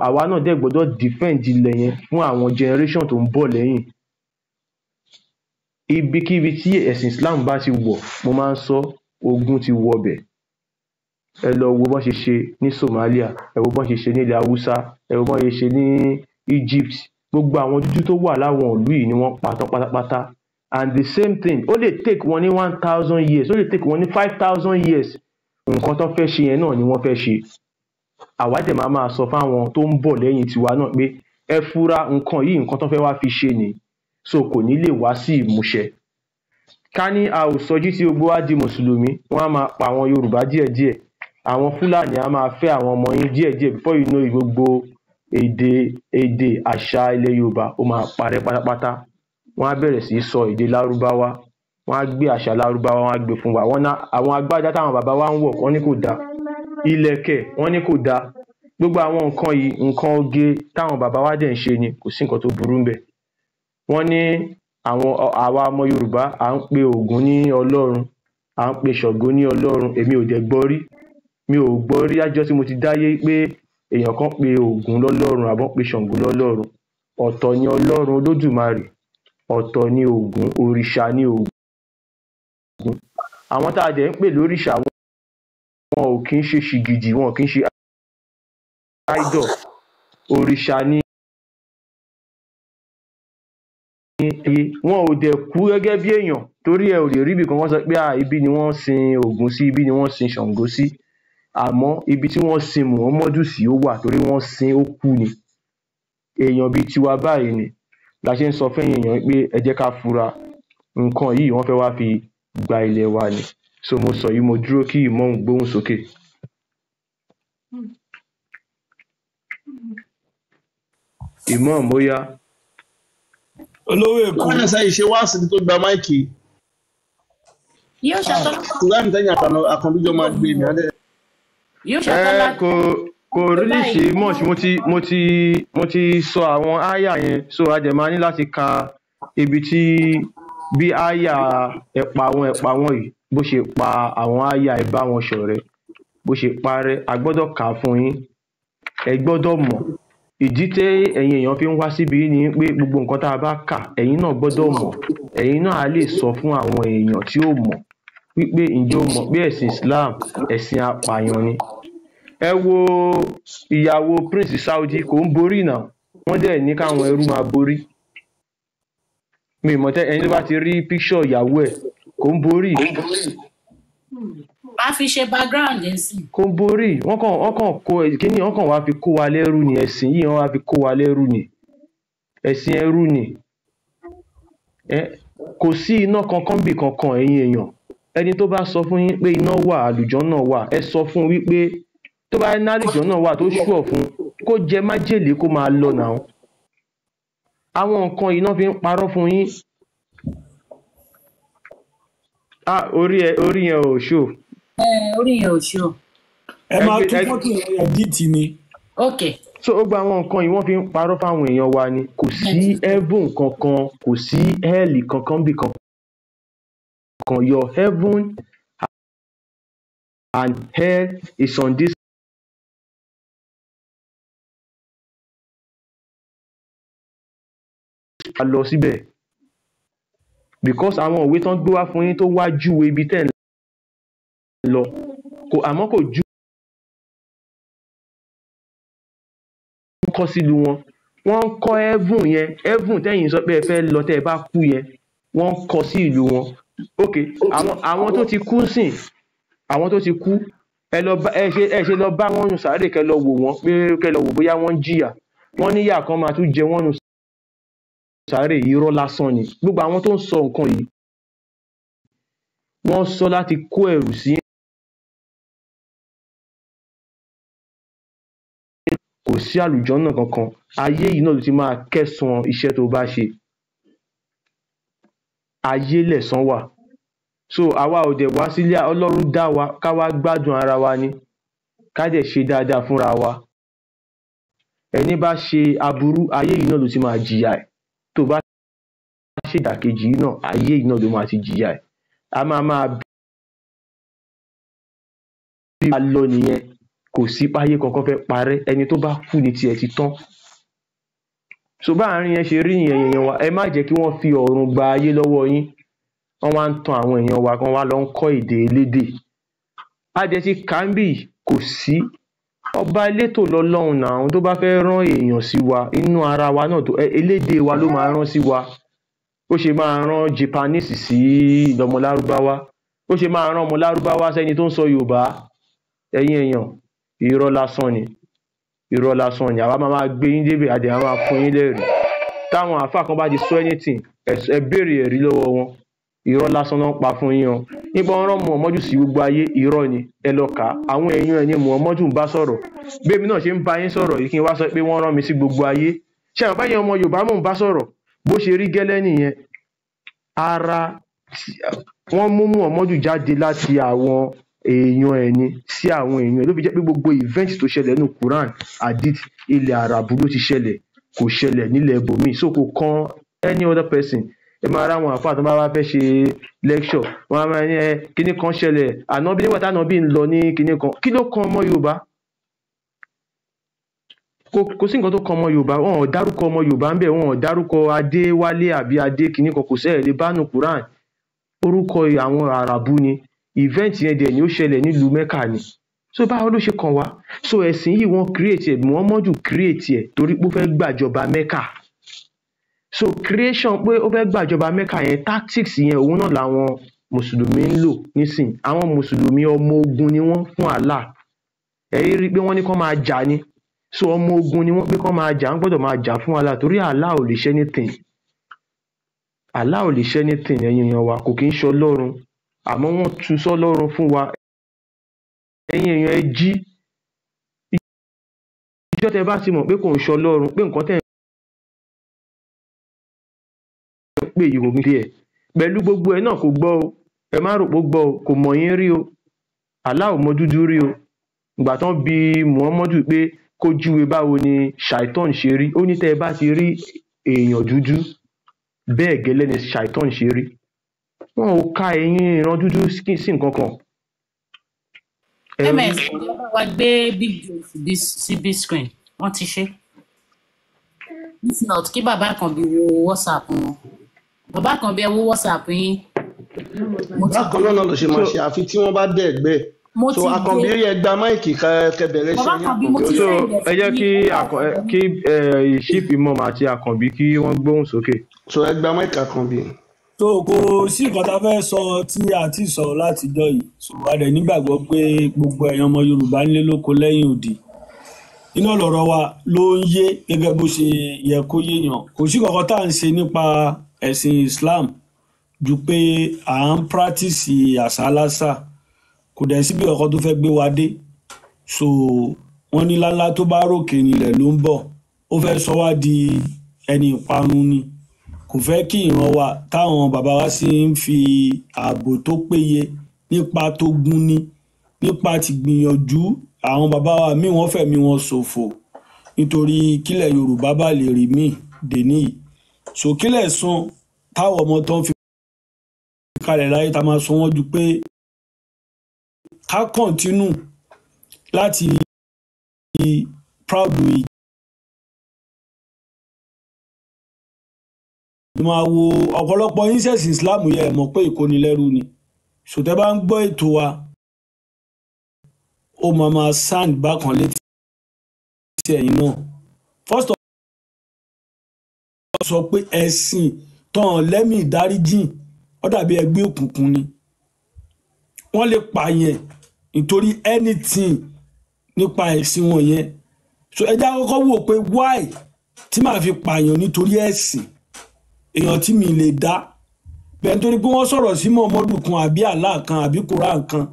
àwa náà dẹ̀ gbọ́dọ̀ defend ilẹ̀ yẹn fún àwọn generation tó ń bọ̀ lẹ́yìn ibikíbi tí ẹ̀sìn Islam bá ti wọ̀ mo máa ń sọ ogun ti wọbẹ̀ ẹ lọ wo bọ́n ṣe ṣe ní Somalia ẹ wo bọ́n ṣe ṣe ní ilẹ̀ Haúsá ẹ wo bọ́n ṣe ṣe ní Egypt gbogbo àwọn dúdú tó wà láwọn ìlú yìí ni wọ́n pa tán pátápátá and the same thing ó lè take wọn ní 1000 years ó lè take wọn ní 5000 years nǹkan tó fẹ́ ṣe yẹn náà ni wọ́n fẹ́ ṣe àwa dẹ̀ máa sọ fáwọn tó ń bọ̀ lẹ́yìn tiwa náà pé ẹ fura nǹkan yìí nǹkan tó fẹ́ wá fi ṣe ni so kò ní lè wá sí ìmúṣẹ ká ní a ò sọjí tí gbogbo wa di mùsùlùmí wọ́n á máa pa àwọn Yorùbá díẹ̀díẹ̀ àwọn Fúlàní á máa fẹ́ àwọn ọmọ yín díẹ̀díẹ̀ before you know gbogbo èdè àṣà ilẹ̀ Yorùbá ó máa parẹ́ pátápátá wọ́n á bẹ̀rẹ̀ sí í sọ èdè Lárúbáwá wọ́n á gbé àṣà Lárúbáwá wọ́n á gbé fún wa àwọn agbádá táwọn bàbá wa ń wọ̀ wọ́n ní kò dáa ìlẹ̀kẹ̀ wọ́n ní kò dáa gbogbo àwọn nǹkan yìí nǹkan oge táwọn bàbá wa dẹ̀ ń ṣe ni kò sí nǹkan tó burú ńbẹ̀ wọ́n ní àwa ọmọ Yorùbá à ń pe Ògún ní Ọlọ́run à ń pe Ṣàngó ní Ọlọ́run èmi ò dẹ̀ gbọ́ rí mi ò gbọ́ rí àjọ tí mo ti dáyé pé èèyàn kan pe Ògún lọ́lọ́run àbọ̀ pe Ṣàngó lọ́lọ́run ọ̀tọ̀ ni Ọlọ́run Olódùmarè ọ̀tọ̀ ni Ògún òrìṣà ni Ògún àwọn tá a dẹ̀ ń pè lóríṣà wọn ò kí ń ṣe ṣìgìdì wọn ò kí ń ṣe idol òrìṣà ni wọn ò dẹ̀ kú gẹ́gẹ́ bí èèyàn torí ẹ ò lè rí ibì kan wọ́n sọ pé ibi ni wọ́n sin Ògún sí ibi ni wọ́n sin Ṣàngó sí àmọ́ ibi tí wọ́n sin Muhammadu sí ó wà torí wọ́n sin ó kú ni èèyàn bíi tiwa báyìí ni la ṣe ń sọ fẹ́yìn èèyàn pé ẹ jẹ́ ká fura nǹkan yìí wọ́n fẹ́ wá fi gba ilẹ̀ wa ni so mo sọ yìí mo dúró kí ìmọ̀ọ́mù gbóhùn sókè. ìmọ̀ọ́mù ó yá. olówó èkó. wọ́n ní sẹ́yìn ṣe wá sí tó gba máìkì. yóò ṣàtọ́lá. kùránì tẹ́yìn àkànbíjọ́ máa gbé mi adé. yóò ṣàtọ́lá. kò rílì sí mọ́ọ̀ṣì mo ti sọ àwọn ááyà yẹn so a dẹ̀ máa ní láti ka ibi tí bí ááyà ẹ̀pà wọn yìí bó ṣe pa àwọn ááyà ẹ̀bá wọn ṣọ̀rẹ́ bó ṣe parẹ́ a gbọ́dọ̀ kà á fún yín ẹ gbọ́dọ̀ mọ̀ ìdí tẹ́ ẹ̀yin èèyàn fi ń wá síbi ni pé gbogbo nǹkan tá a bá kà ẹ̀yin náà gbọ́dọ̀ mọ̀ ẹ̀yin náà á lè sọ fún àwọn èèyàn tí ò mọ̀ wípé ǹjẹ́ o mọ̀ pé ẹ̀sìn Islam ẹ̀sìn apààyàn ni. Ẹ wo ìyàwó Prince Saudi kò ń borí náà, wọ́n dẹ̀ ní káwọn ẹrú máa borí. Mi ì mọ̀ tẹ́ ẹni tó bá ti rí picture ìyàwó ẹ̀ kò ń borí. a fi ṣe background nsìn. Kò ń borí, wọ́n kàn kó kíní, wọ́n kàn wá fi kó wa lẹ́rú ni. Ẹ̀sìn yìí wọ́n wá fi kó wa lẹ́rú ni. Ẹ̀sìn ẹrú ni. Kò sí iná kankan bì kankan ẹ̀yin èèyàn. Ẹni tó bá sọ fún yín pé iná wà, àlùjànnà wà, ẹ sọ fún un wípé tó bá ní àlùjànnà wà tó ṣùọ̀ fún kó jẹ májèlé kó máa lọ náà. Àwọn nǹkan yìí náà fi ń parọ́ fún yín. Orí yẹn ò ṣó. orí yẹn ò ṣó. ẹ máa tún fọ́tò yẹn ẹ̀díìtì ni. ok. So ó gba àwọn nǹkan yìí wọ́n fi ń parọ́ fáwọn èèyàn wa ni. Kò sí heaven kankan, kò sí hell kankan bì kankan. Your heaven and hell is on this lọ síbẹ̀, because àwọn òwe tán gbé wá fún yín tó wá júwe ibi tẹ́ ń lọ àmọ́ kò ju kọ́ sílùú wọn. Wọ́n ń kọ́ heaven tẹ́yìn sọ pé ẹ fẹ́ lọ tẹ́ ẹ bá kú yẹn, wọ́n ń kọ́ sí ìlú wọn. Ok, àwọn tó ti kú sìn, àwọn tó ti kú ẹ ṣe lọ bá wọn nù sàárè kẹ́ lọ wò wọ́n, pé kẹ́ lọ wò bóyá wọ́n ń jìyà. Wọ́n níyà kan máa tún jẹ wọ́n nù sàárè. Irọ́ lásán ni. Gbogbo àwọn tó ń sọ nǹkan yìí wọ́n sọ láti kó ẹ̀rù sí. Kò sí àlùjànnà kankan. Ayé yìí náà ló ti máa kẹ́san iṣẹ́ tó bá ṣe. Ayé lẹ̀san wà. So àwa ò dẹ̀ wá sílé, Ọlọ́run dá wa ká wá gbádùn ara wa ni, ká dẹ̀ ṣe dáadáa fúnra wa. Ẹni bá ṣe aburú, ayé yìí náà ló ti máa jìyà ẹ̀. Tó bá ṣe ìdàkejì yìí náà, ayé yìí náà ló máa ti jìyà ẹ̀. A máa bí a lọ nìyẹn. Kò sí páyé kankan fẹ́ parẹ́. Ẹni tó bá kú ni tiẹ̀ ti tán. So báàrin yẹn ṣe rí yẹn èèyàn wa, ẹ má jẹ́ kí wọ́n fi ọ̀run gba ayé lọ́wọ́ yín. Wọ́n wá ń tan àwọn èèyàn wa kan wá lọ ń kọ́ èdè elédè. Adẹ̀ ti kàńbì kò sí ọba elétò lọ́lọ́run náà. Àwọn tó bá fẹ́ rán èèyàn sí wa, inú ara wa náà tó elédè wa ló máa rán sí wa. Ó ṣe máa rán Japanese sí ìlọ́mọ Lárúbáwá. Ó ṣe máa rán ọmọ Lárúbáwá sẹ́ni tó ń sọ Yorùbá. Ẹ̀yin èèyàn, irọ́ lásán ni. Irọ́ lásán ni. Àwa máa gbé yín débẹ̀, adẹ̀ á máa fún yín lẹ́rìí. Táwọn àáfàá kan bá ti sọ anything, ẹ béèrè ẹ̀rí lọ́wọ́ wọn. Irọ́ lásán náà ń pa fún yín o. Nípa wọn rán Muhammadu sí gbogbo ayé, irọ́ ni. Ẹ lọ kà á. Àwọn èèyàn ẹ̀ ní Muhammadu ń bá sọ̀rọ̀. Bẹ́ẹ̀mi náà ṣe ń bá yín sọ̀rọ̀ yìí kí n wá sọ pé wọ́n rán mi sí gbogbo ayé. Ṣé àwọn báyìí ọmọ Yorùbá mò ń bá sọ̀rọ̀? Bó ṣe rí gẹ́lẹ́ nìyẹn. Wọ́n mú Muhammadu jáde láti àwọn èèyàn ẹ̀ ni sí àwọn èèyàn ẹ̀. Ló fi jẹ́ pé gbogbo event tó ṣẹlẹ̀ nínú Quran, Hadith, ilẹ̀ Àràbù ló ti ṣẹlẹ̀. Kò ṣẹlẹ̀ nílẹ̀ ibòmíì. So kò kan any other person. Ẹ máa ráwọn àfáà tó bá wá fẹ́ ṣe lecture, wọ́n á máa ní kíní kan ṣẹlẹ̀, ànábì nígbà tí ànábì ń lọ ní kíní kan. Kí ló kan ọmọ Yorùbá? Kò sí nǹkan tó kan ọmọ Yorùbá. Wọn ò dárúkọ ọmọ Yorùbá ń bẹ̀, wọn ò dárúkọ Adéwálé àbí Adé kíní kan. Kò sẹ́ẹ̀ lè bá nù Quran. Orúkọ àwọn Àràbù ni. Event yẹn dẹ̀ ni ó ṣẹlẹ̀ nílùú Mẹ́kà ni. So báwo ló ṣe kàn wá? So ẹ̀sìn yìí wọ́n create ẹ̀, Muhammadu create ẹ̀ torí pé ó fẹ́ gbàjọba Mẹ́kà. So creation pé ó fẹ́ gbàjọba Mẹ́kà yẹn, tactics yẹn òun náà làwọn Mùsùlùmí ń lò nísìn. Àwọn Mùsùlùmí ọmọ ogun ni wọ́n fún Allah. Ẹ rí i pé wọ́n ní kán máa jà ni. So ọmọ ogun ni wọ́n pé kán máa jà, wọ́n gbọ́dọ̀ máa jà fún Allah torí Allah ò lè ṣe anything. Allah ò lè ṣe anything ẹ̀yin èèyàn wa, kò kí ń ṣe Ọlọ́run. Àmọ́ wọ́n tu sọ́lọ́run fún wa. Ẹ̀yin èèyàn ẹ jí. Ìjọ́ tẹ bá ti mọ̀ pé kò ń ṣe Ọlọ́run, pé nǹkan tẹ̀ ń pè yìí kò kí ń tiẹ̀. Pẹ̀lú gbogbo ẹ̀ náà kò gbọ́ o. Ẹ má rò pé ó gbọ́ o, kò mọ̀ yín rí o. Allah ò mọ dúdú rí o. Ìgbà tán bi Muhammadu pé kó júwe báwo ni Shaitan ṣe rí. Ó ní tẹ́ ẹ bá ti rí èèyàn dúdú, bẹ́ẹ̀ gẹ́lẹ́ ni Shaitan ṣe rí. Wọn ò ka ẹ̀yin ìran dúdú sí nǹkan kan. MS wa gbé big joe sí big screen. Wọ́n ti ṣe. If not, kí bàbá kan bí wo WhatsApp wọn. Bàbá kan bí ẹ wo WhatsApp yín. bákan náà ló ṣe máa ṣe àfi tí wọ́n bá dẹ̀ ẹgbẹ́ mo so ti Àkànbí gbé ẹ gba máìkì kẹbẹ̀rẹ̀ bàbá iṣẹ́ yín Àkànbí mo Àkànbí ti so ọ̀yá. sẹ́ǹdẹ̀ ẹ sí jẹ́ kí WhatsApp. kí chief imam àti Àkànbí kí wọ́n gbóhùn sókè. so ẹ gba máìkì Àkànbí. so kò sí nǹkan tá a fẹ́ sọ tí a ti sọ látijọ́ yìí so a dẹ̀ nígbàgbọ́ pé gbogbo ẹ̀yàn ọmọ Yorùbá nílé lóko lẹ́yìn òdì iná lọ̀rọ̀ wa ló ń yé gẹ́gẹ́ bó ṣe yẹ kó yéèyàn kò sí kankan tá à ń ṣe nípa ẹ̀sìn Islam ju pé à ń practice àṣà kò dẹ̀ síbi ọkọ̀ tó fẹ́ gbé wa dé so wọ́n ní lálá tó bá ròkè nílẹ̀ ló ń bọ̀ ó fẹ́ sọ wá di ẹni ìparun ni kò fẹ́ kí ìran wa táwọn bàbá wa sì ń fi ààbò tó péye nípa tó gún ní nípa ti gbìyànjú àwọn bàbá wa míì wọ́n fẹ̀mí wọn ṣòfò nítorí kílẹ̀ Yorùbá bá lè rí míì dèní yìí so kílẹ̀ san táwọn ọmọ tó ń fi kalẹ̀ láyé tá máa sọ wọ́n ju pé ká kọ̀ntínú láti proud yìí máa wo ọ̀pọ̀lọpọ̀ incest Islam yẹ mọ̀ pé ìkónilẹ́rú ni sòtẹ́ bá ń gbọ́ ètò wa ó máa sand bákan létí ẹ̀yìn náà first of all sọ pé ẹ̀sìn tán lẹ́mìí ìdáríjìn ó dàbí ẹgbẹ́ òkùnkùn ni wọ́n lè pààyàn nítorí anything nípa ẹ̀sìn wọn yẹn so ẹja kọ́kọ́ wò pé why tí màá fi pààyàn nítorí ẹ̀sìn èèyàn tí mi lè dá bẹ́ẹ̀ nítorí pé wọ́n sọ̀rọ̀ sí Muhammadu kan àbí Allah kan àbí Quran kan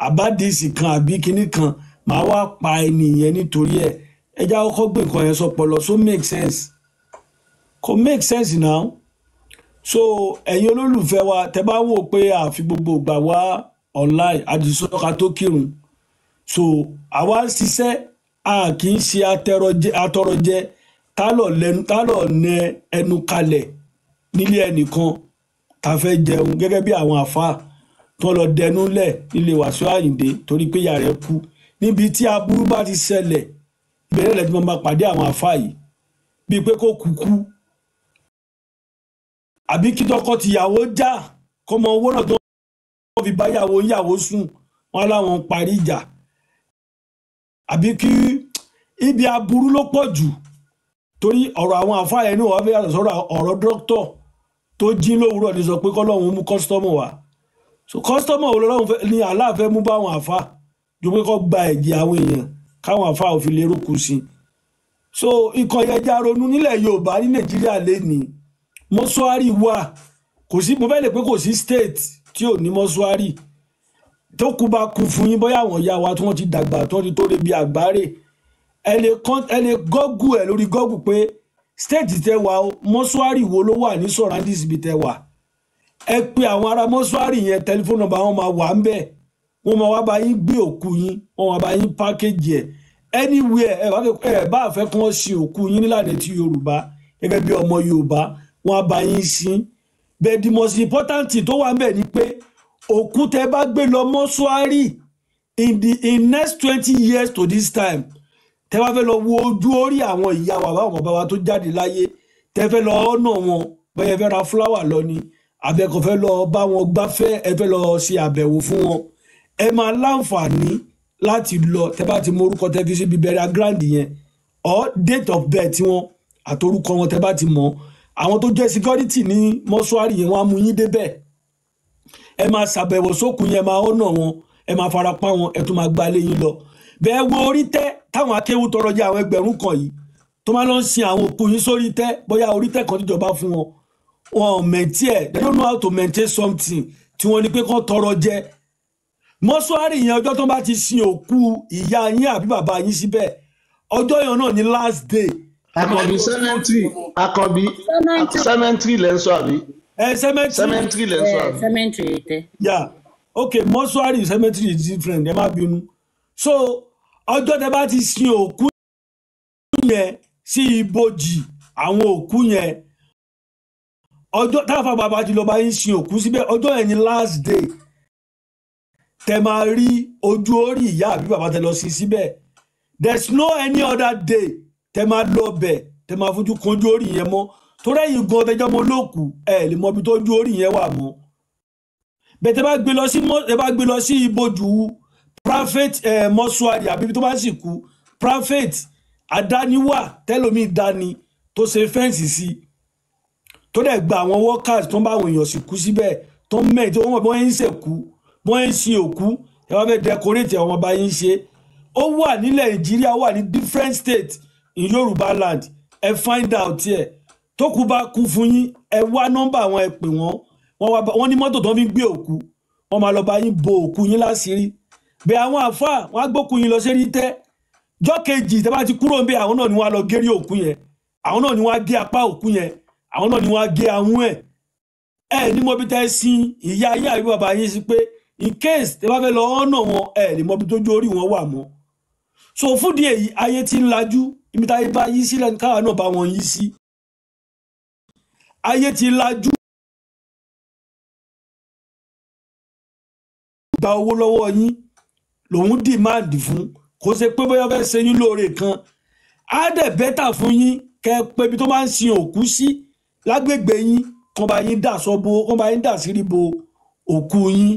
àbádìsí kan àbí kinní kan màá wá pa ẹnìyẹn nítorí ẹ̀ ẹja kọ́kọ́ gbé nǹkan yẹn sọpọlọ so make sense kò make sense now so ẹ̀yin olólùfẹ́ wa tẹ́ bá wò pé àfi gbogbo ìgbà wá online àdìsọ́ka tó kírun so àwa ń ṣiṣẹ́ a kì í ṣe atọrọjẹ tálọ̀ nẹ ẹnu kalẹ̀ nílé ẹnìkan tá a fẹ́ jẹun gẹ́gẹ́ bí àwọn àfa tó lọ dẹnu lẹ̀ nílé Wàsíù Àyìndé torí pé ìyá rẹ̀ kú níbi tí aburú bá ti ṣẹlẹ̀ ìbẹ̀rẹ̀ lẹ́tí máa pàdé àwọn àfa yìí bíi pé kó kúkú àbí kí tọkọ tìyàwó já kọmọ owó náà tó wọ́n fi bá yàwó sùn wọn láwọn parí ìjà àbí kí ibi aburú ló pọ̀ jù torí ọ̀rọ̀ àwọn àfáà ẹni wọ́n fẹ́ yàtọ̀ sọ́rọ̀ ọ̀rọ̀ dókítọ̀ tó jí lówùúrọ̀ ní sọ pé kọ́lọ́hún mú kọ́sítọ́mọ̀ wá so kọ́sítọ́mọ̀ wo lọ́wọ́ ní aláàfẹ́ mú bá àwọn àfáà ju pé kọ́ gba ẹ̀jẹ̀ àwọn èèyàn káwọn àfáà ò fi lè rókù sí so ikọ̀ yẹja ronú nílẹ̀ Yorùbá ní Nàìjíríà lẹ́ni mọ́ṣúárì wà kò sí mo fẹ́ lè pé kò sí state tí ò ní mọ́ṣúárì tó kú bá kú fún yín bóyá àwọn ìyá wa tí wọ́n ti dàgbà tó ti tó débi àgbáre ẹ lè gọ́gù ẹ lórí gọ́gù pé state tẹ wà mọ́ṣúárì wo ló wà ní surroundings ibi tẹ wà ẹ pé àwọn ará mọ́ṣúárì yẹn tẹlifóònù nọ́mbà wọn máa wà ń bẹ̀ wọ́n máa wá bá yín gbé òkú yín wọ́n máa bá yín pákéjì ẹ̀ anywhere ẹ bá fẹ́ kí wọ́n sin òkú yín nílànà ti Yorùbá gẹ́gẹ́ bí ọmọ Yorùbá wọ́n á bá yín sin but the most important thing tó wà ń bẹ̀ ni pé òkú tẹ bá gbé lọ mọ́ṣúárì in next 20 years to this time tẹ bá fẹ́ lọ wo ojú orí àwọn ìyá wa báwọn bàbá wa tó jáde láyé tẹ fẹ́ lọ ọ̀nà wọn bẹ́ẹ̀ fẹ́ ra fúláwà lọ ni àbẹ̀kọ̀ fẹ́ lọ bá wọn gbáfẹ́ ẹ fẹ́ lọ ṣe àbẹ̀wò fún wọn ẹ máa láǹfààní láti lọ tẹ bá ti mọ orúkọ tẹ fi síbi burial ground yẹn or date of birth wọn àtorúkọ wọn tẹ bá ti mọ àwọn tó jẹ́ security ní mọ́ṣúárì yẹn wọ́n á mú yín débẹ̀ ẹ máa ṣàbẹ̀wò sókùn yẹn máa ọ̀nà wọn ẹ máa farapa wọn ẹ tún máa gbalé yín lọ bẹ́ẹ̀ wo orí tẹ́ táwọn akéwù tọrọ jẹ àwọn ẹgbẹ̀rún kan yìí tó máa lọ sin àwọn òkú yín sórí tẹ́ bóyá orí tẹ́ kan tíjọba fún wọn wọn mẹ̀ntí ẹ̀ they don't know how to maintain something tí wọ́n ní pé kán tọrọ jẹ mọ́ṣúárì yẹn ọjọ́ tó bá ti sin òkú ìyá yín àbí bàbá yín síbẹ̀ ọjọ́ yẹn náà ní last day. Àkànbí cemetery lẹ́ ń sọ àbí. Cemetery lẹ́ ń sọ àbí. Cemetery tẹ. Yeah, okay, mọ́ṣúárì cemetery is different ẹ má bínú so ọjọ́ tẹ bá ti sin òkú yẹn sí ibojì àwọn òkú yẹn ọjọ́ táfà bàbá ti lọ bá yín sin òkú síbẹ̀ ọjọ́ yẹn ni last day tẹ máa rí ojú orí ìyá àbí bàbá tẹ lọ sí síbẹ̀ there's no any other day tẹ máa lọ bẹ̀ tẹ máa fojú kan ojú orí yẹn mọ́ torí ẹ̀yin gan tẹjọ́ mọ́ lóòkù ẹ̀ lè mọ ibi tó ojú orí yẹn wà mọ́ bẹ́ẹ̀ tẹ́ bá gbé lọ sí ibojù private mọ́ṣúárì àbí tó bá sì kú private àdániwà tẹ́lómi dání tó ṣe fẹ́ǹsì sí tó dẹ̀ gba àwọn workers tó ń bá àwọn èèyàn sì kú síbẹ̀ tó ń mẹ́ẹ̀ tí wọ́n mọ̀ bí wọ́n ń ṣèkú bí wọ́n ń sin òkú ẹ wá fẹ́ decorate àwọn ọba yín ṣe ó wà ní Nàìjíríà wà ní different states in Yorùbá land ẹ find out ẹ tó kú bá kú fún yín ẹ wá nọ́mbà àwọn ẹ pè wọ́n ní mọ́tò tó fi ń gbé òkú wọ́n máa lọ bá yín bo òkú yín láṣìírí bẹ́ẹ̀ àwọn àfáà wọ́n á gbókú yín lọ sérí tẹ́ jọ́ kejì tẹ́ bá ti kúrò ń bẹ àwọn náà ni wọ́n á lọ gérí òkú yẹn àwọn náà ni wọ́n á gé apá òkú yẹn àwọn náà ni wọ́n á gé ahọ́n ẹ̀ ní mọ̀ bí tẹ́ sin ìyá yín àbí bàbá yín sí pé in case tẹ́ bá fẹ́ lọ ọ̀nà wọn ní mọ̀ bí tójú orí wọn wà mọ́ so fúdìí èyí ayé ti ń lajú ibi táyé bá yí sílẹ̀ ní káwa náà bá wọn yí sí ayé ti lajú gba owó lọ́wọ́ yín lòun dìmáàdì fún kò ṣe pé bóyá fẹ́ ṣe yín lóore kan á dẹ̀ bẹ́tà fún yín kẹ́ pé ibi tó máa ń sin òkú sí lágbègbè yín kàn bá yín dà sọ́bọ̀ kàn bá yín dà sírí bo òkú yín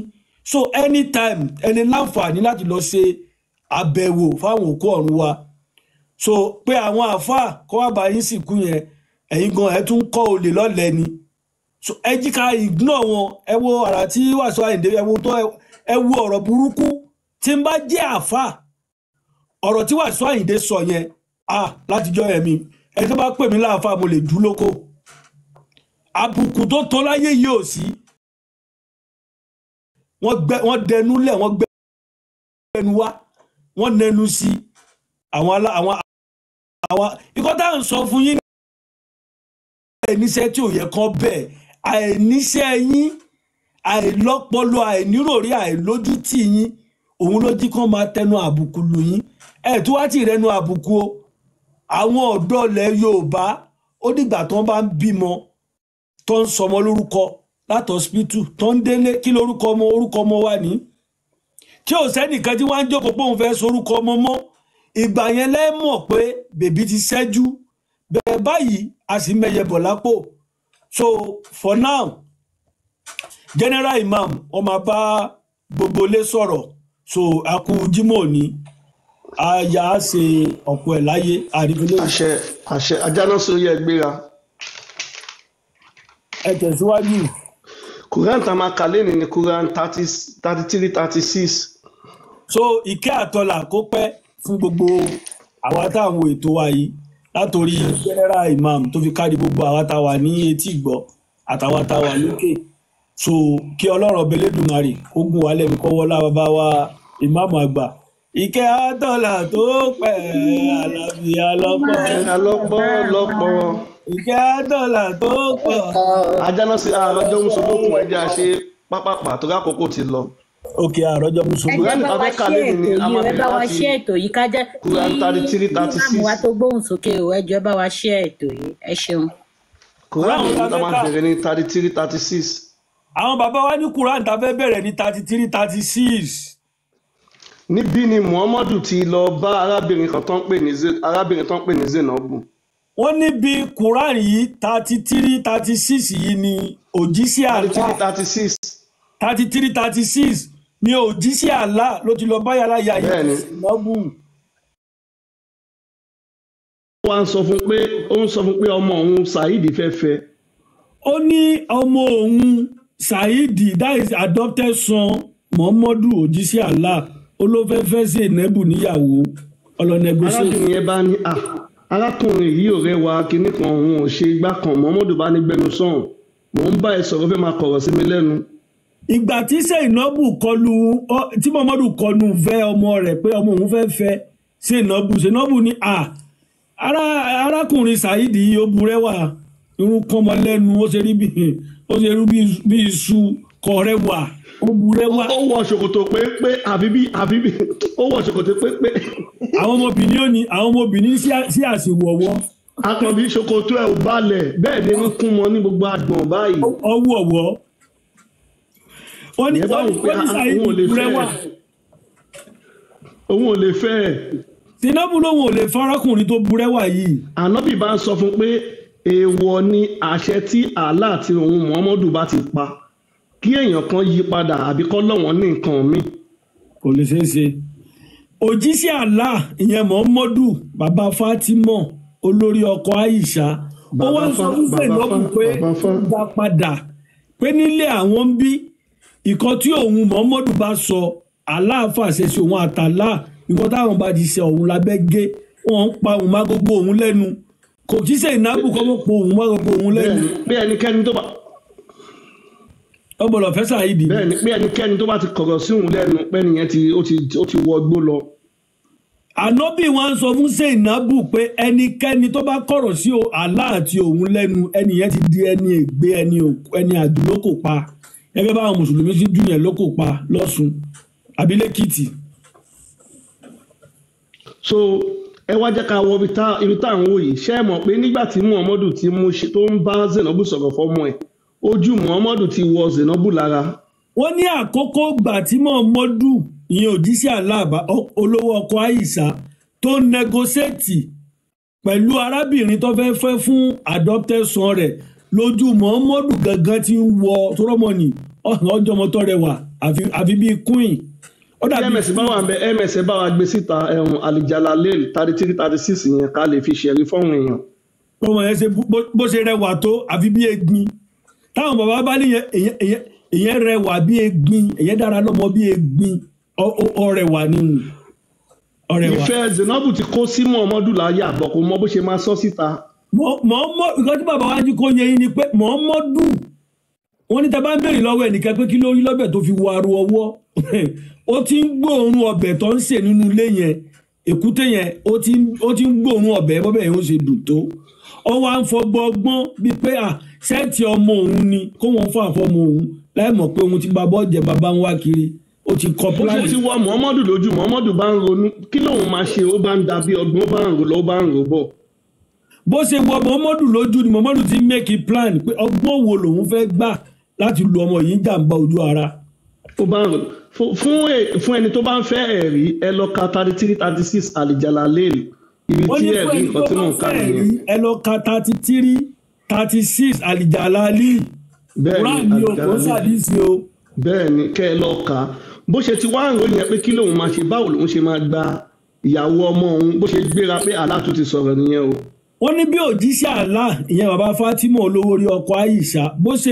so anytime ẹni láǹfààní láti lọ ṣe àbẹ̀wò fáwọn òkú ọ̀run wa so pé àwọn àáfàá kọ́ wá bá yín sìnkú yẹn ẹ̀yin gan ẹ̀ tún kọ́ olè lọ́lẹ̀ ni so ẹ jí ká ignore wọn ẹ wo àrà tí Wasiu Ayinde ẹ wo ọ̀rọ̀ burúkú tí ń bá jẹ́ àáfàá ọ̀rọ̀ tí Wasiu Ayinde sọ yẹn látijọ́ ẹ̀mí ẹ tó bá pè mí láàfáà mo lè dú lóko àbùkù tó tó láyé yìí ò sí wọ́n dẹnúlẹ̀ wọ́n gbẹ́nu wá wọ́n nẹnu sí àwọn ikọ́ tá à ń sọ fún yín àìníṣẹ́ tí ò yẹ kán bẹ́ẹ̀ àìníṣẹ́ yín àìlọ́pọlọ àìníròrí àìlójútì yín òun ló jí kán máa tẹnu àbùkù lù yín ẹ̀ tó wá ti rẹnu àbùkù o àwọn ọ̀dọ́ ilẹ̀ Yorùbá ó dìgbà tó ń bá ń bímọ tó ń sọmọ lórúkọ láti hospital tó ń délé kí lórúkọ ọmọ wà ní tí ò sẹ́nìkan tí wọ́n ń jókòó pé òun fẹ́ sorúkọ ọmọ mọ́ ìgbà yẹn lẹ́mọ̀ pé bèbí ti ṣẹ́jú bẹ́ẹ̀ báyìí a sì mẹ́yẹ bọ̀ lápò so for now General Imam ó máa bá gbogbo ilé sọ̀rọ̀ so akú Jímọ̀ ní àyà á ṣe ọ̀pọ̀ ẹ̀ láyé àrífínlẹ̀ àṣẹ ajáná sórí ẹgbẹ́ra ẹ tẹ̀síwájú. Quran tá máa kà lẹ́nu ní Quran 33-36. so ìkẹ́ àtọ́là kó pẹ́ fún gbogbo àwa táwọn ètò wa yìí látòrí General Imam tó fi kárí gbogbo àwa tá wà ní etí ìgbọ́ àtàwa tá wà lókè so kí Ọlọ́run ọbẹ̀ Elédùmarè ó gùn wá lẹ́nu kọ́wọ́lá bàbá wa Imam àgbà ìkẹ́ àtọ́là tó pẹ́ àlàáfíà lọ́pọ̀ ìkẹ́ àtọ́là tó pọ̀. ajáná sí àròjọ mùsùlùmí ẹjẹ àṣe pápápá tó kákòókò ti lọ. òkè àròjọ mùsùlùmí. ẹ bá wa ṣe ètò yìí ká jẹ́ kí ìmáàmù wa tó gbóhùn sókè o ẹ jọ̀ọ́ ẹ bá wa ṣe ètò yìí ẹ ṣeun. Quran tá máa bẹ̀rẹ̀ ní 33-36. àwọn bàbá wa ní Quran tá fẹ́ bẹ̀rẹ̀ ní 33-36. níbí ni Muhammadu ti lọ bá arábìnrin kan tó ń pè ní Zainabu. wọ́n níbi Quran yìí 33-36 yìí ni òjíṣẹ́ Allah 33-36 ni òjíṣẹ́ Allah ló ti lọ bá yàrá ìyá yìí Zainabu. ó ń sọ fún pé ọmọ òun Saheed fẹ́ fẹ́. ó ní ọmọ òun Saheed that is adopted son Muhammadu òjíṣẹ́ Allah olófẹ́fẹ́ Zainabu níyàwó ọlọ́nẹ́gbẹ́sẹ̀. arábìnrin yẹn bá ní arákùnrin yìí ò rẹwà kinní kan òun ò ṣe igbá kan Muhammadu bá ní gbẹnu sàn mò ń bá ẹ sọ̀rọ̀ fẹ́ máa kọ̀rọ̀ sí mi lẹ́nu. ìgbà tí Zainabu tí Muhammadu kọlu fẹ́ ọmọ rẹ̀ pé ọmọ òun fẹ́ fẹ́ Zainabu ní arákùnrin Saheed yìí ó burẹ́wà irun kọ́mọ lẹ́nu ó ṣe rí bí iṣu kọ̀rẹ́wà ó burẹ́wà. ó wọ ṣòkòtò pépé àbíbí ó wọ ṣòkòtò pépé. àwọn ọmọbìnrin sí àṣìwọ̀wọ́. akànbí ṣòkòtò ẹ̀ ò balẹ̀ bẹ́ẹ̀ ni wọ́n kún wọn ní gbogbo àgbọ̀n báyìí. ọwọ́ ọ̀wọ́. wọ́n ní Saheed burẹ́wà. òun ò lè fẹ́ ẹ̀. Zainabu lòun ò lè fẹ́ arákùnrin tó burẹ́wà yìí. ànábì bá ń sọ fún pé èèwọ̀ ni àṣẹ tí Allah àti òun Muhammadu bá ti pa kí èèyàn kan yí padà àbí kọ́ lọ́wọ́n ní nǹkan míì. kò lè ṣeé ṣe. òjíṣẹ́ Allah ìyẹn Muhammadu bàbá Fatima olórí ọkọ Aisha ó wá sọ fún Zainabu pé dá padà pé nílé àwọn ń bí ìkan tí òun Muhammadu bá sọ Allah fàṣẹ sí òun àtàlà ìkan táwọn bá ti ṣe òun lábẹ́ gé wọn ń pa òun má gbogbo òun lẹ́nu kò kí Zainabu kọ́ mọ́ po òun má gbogbo òun lẹ́nu. bí ẹnikẹ́ni tó bá ọgbọ̀lọ̀ fẹ́ Saheed. bẹ́ẹ̀ni pé ẹnikẹ́ni tó bá ti kọ̀rọ̀ sí òun lẹ́nu pé nìyẹn ó ti wọ gbó lọ. Ànábì wọn sọ fún Zainabu pé ẹnikẹ́ni tó bá kọ̀rọ̀ sí Allah àti òun lẹ́nu ẹnìyẹn ti di ẹni ègbé ẹni àdúlókò pa gẹ́gẹ́ báwọn mùsùlùmí sí dùn yẹn lókò pa lọ́sùn abilékìtì. so ẹ wá jẹ́ ká wọ ibi tá à ń wò yìí ṣé ẹ mọ̀ pé nígbà tí Muhammadu tó ń bá Zainabu sọ̀rọ̀ fọ́mọ ẹ̀ ojú Muhammadu ti wọ Zainabu lára. wọ́n ní àkókò gbà tí Muhammadu ìyẹn òjíṣẹ́ Allah olówó ọkọ Aisha tó ń negotiate pẹ̀lú arábìnrin tó fẹ́ fẹ́ fún adopted son rẹ̀ lójú Muhammadu gangan ti ń wọ tórọ́mọ̀nì ọjọ́ mọ́tọ́ rẹ̀ wà àfi bíi queen. ms bá wà bẹ ms bá wa gbé síta Al-Jalalayn 33-36 yẹn ká lè fi ṣẹ̀rí fọ́hùn èèyàn. ọmọ yẹn ṣe bó ṣe rẹwà tó àfi bí egbin táwọn bàbá bá ní ìyẹn rẹwà bí egbin ìyẹn dára lọ́mọ bí egbin ọrẹwà nínú ọrẹwà. ìfẹ́ Zainabu ti kó sí Muhammadu láyé àbọ̀ kò mọ bó ṣe máa sọ síta. ìkan tí bàbá wa jí kó yẹ yín ni pé Muhammadu wọn ní tẹ́bá ń béèrè lọ́wọ́ ẹnìkan pé kí ló rí lọ́bẹ̀ tó fi wo aru ọwọ́ ó ti ń gbóòórùn ọbẹ̀ tó ń sè nínú ilé yẹn èkúté yẹn ó ti ń gbóòórùn ọbẹ̀ bọ́bẹ̀ yẹn ó ṣe dùn tó ó wá ń fọgbọ́gbọ́n bíi pé ṣẹ́ẹ̀tì ọmọ òun ni kó wọn fún àfọmọ òun láì mọ̀ pé òun ti gba bọ́ọ̀jẹ̀ bàbá ń wá kiri ó ti kọ́ pílánì. ó ti wọ Muhammadu lójú Muhammadu bá ń ronú kí lóun máa ṣe ó bá ń dàbí ọgbọ́n ó bá ń rò lọ ó bá ń rò bọ̀. bó ṣe wọ Muhammadu lójú ni Muhammadu ti make a plan pé ọgbọ́n wo lòun fẹ́ gbà láti lu ọmọ yìí jàǹbá ojú ara. ó bá ń rò fún ẹni tó bá ń fẹ́ ẹ̀rí ẹ lọ ka 33-36 Al-Jalalayn ibi tí ẹ̀rí nǹkan tí mò ń kà nìyẹn. ẹ lọ ka 33-36 Al-Jalalayn bẹ́ẹ̀ ni kẹ́ ẹ lọ kà á bó ṣe ti wá ń ròyìn ẹ pé kí lòun máa ṣe báwo lòun ṣe máa gba ìyàwó ọmọ òun bó ṣe gbéra pé Allah tún ti sọ̀rọ̀ nìyẹn o. wọ́n ní bí òjíṣẹ́ Allah ìyẹn bàbá Fatima olówó orí ọkọ Aisha bó ṣe